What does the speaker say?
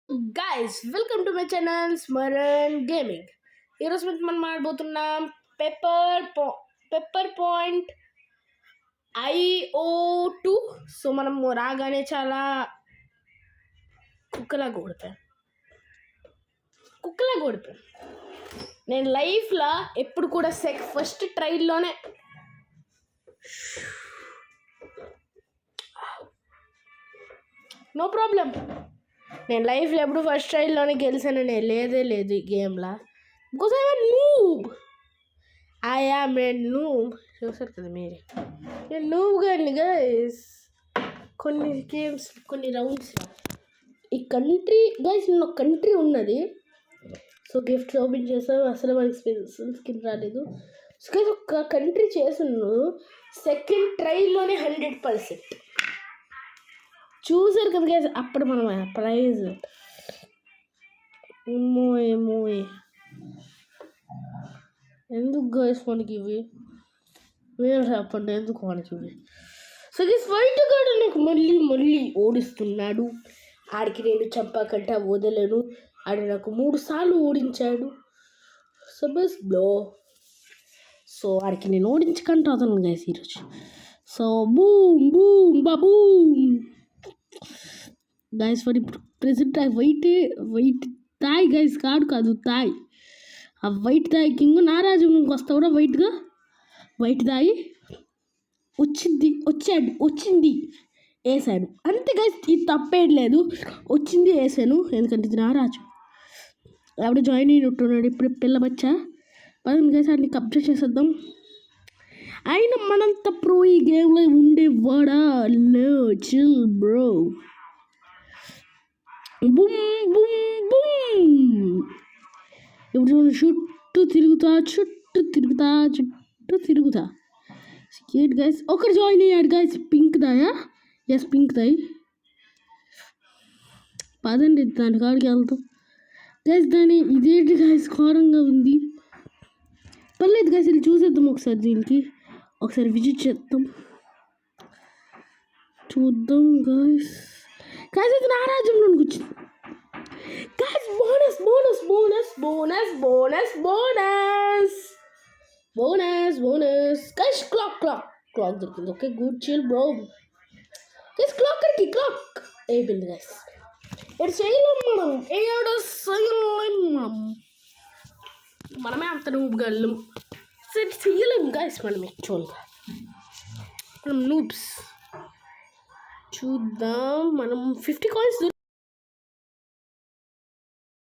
Guys, welcome to my channel Smaran Gaming. ఈరోజు మనం ఆడబోతున్నాం pepper point IO2. So మనం రాగానే చాలా కుక్కలా ఓడిపోయాం. నేను లైఫ్లో ఎప్పుడు కూడా ఫస్ట్ ట్రైల్లోనే నో ప్రాబ్లం. నేను లైఫ్లో ఎప్పుడు ఫస్ట్ ట్రైల్లోనే గెలిచానని లేదు ఈ గేమ్లో. Because I am a noob. చూసారు కదా మీరే, నేను నూబ్ గారిని గైస్. కొన్ని గేమ్స్, కొన్ని రౌండ్స్ ఈ కంట్రీ గైస్, ఒక కంట్రీ ఉన్నది. సో గిఫ్ట్స్ ఓపెన్ చేస్తాను, అసలు మనకి స్కిన్ రాలేదు. సో గైస్ ఒక కంట్రీ చేస్తున్నాను సెకండ్ ట్రైల్లోనే 100%. చూసారు కదా గైస్, అప్పుడు మనం ప్రైజ్ ఏమో ఎందుకు గైస్ మనకి ఇవి మేము చెప్పండి, ఎందుకు మనకి ఇవి. సో గైస్ వైట్ గార్డ్ నాకు మళ్ళీ ఓడిస్తున్నాడు. ఆడికి నేను చంపకంటే వదలను. ఆడు నాకు 3 సార్లు ఓడించాడు. So bus blow. సో ఆడికి నేను ఓడించకంటే వదలను గైస్ ఈరోజు. So boom baboom guys. For present white తాయ్ గైస్, కాదు తాయ్. ఆ వైట్ తాయి కింగ్ నారాజు వస్తావురా. వైట్ తాయి వచ్చింది వేసాడు అంతే గైస్. ఇది తప్పేయట్లేదు, వచ్చింది వేసాను ఎందుకంటే ఇది నారాజు. ఎవడు జాయిన్ అయినట్టున్నాడు ఇప్పుడు పిల్ల బచ్చా. పదండి గైస్, అన్ని కబ్జా చేసేద్దాం. అయినా మనంత ప్రో ఈ గేమ్లో ఉండేవాడా? No, chill bro. బుమ్ ఇప్పుడు చుట్టూ తిరుగుతా. ఏంటి గైస్, ఒకరు జాయిన్ అయ్యాడు గైస్. పింక్ దాయా? ఎస్, పింక్ దాయి. పదండి దాని కాడికి వెళ్తాం గైస్. ఇదేంటి గైస్, ఘోరంగా ఉంది. పర్లేదు గైస్, ఇది చూసేద్దాం ఒకసారి. దీనికి ఒకసారి విజిట్ చేద్దాం, చూద్దాం గైస్. ఇది నారాజ్యంలో వచ్చింది గైస్. Bonus guys. క్లాక్ దొరికింది. Okay, good, chill bro. Guys clock అయిపోయింది గైస్. ఇక్కడ చేయలేం మనమే అంత నూబ్గలం. చేయలేం గైస్ మనం యాక్చువల్గా. మనం నూబ్స్. చూద్దాం, మనం 50 కాయిన్స్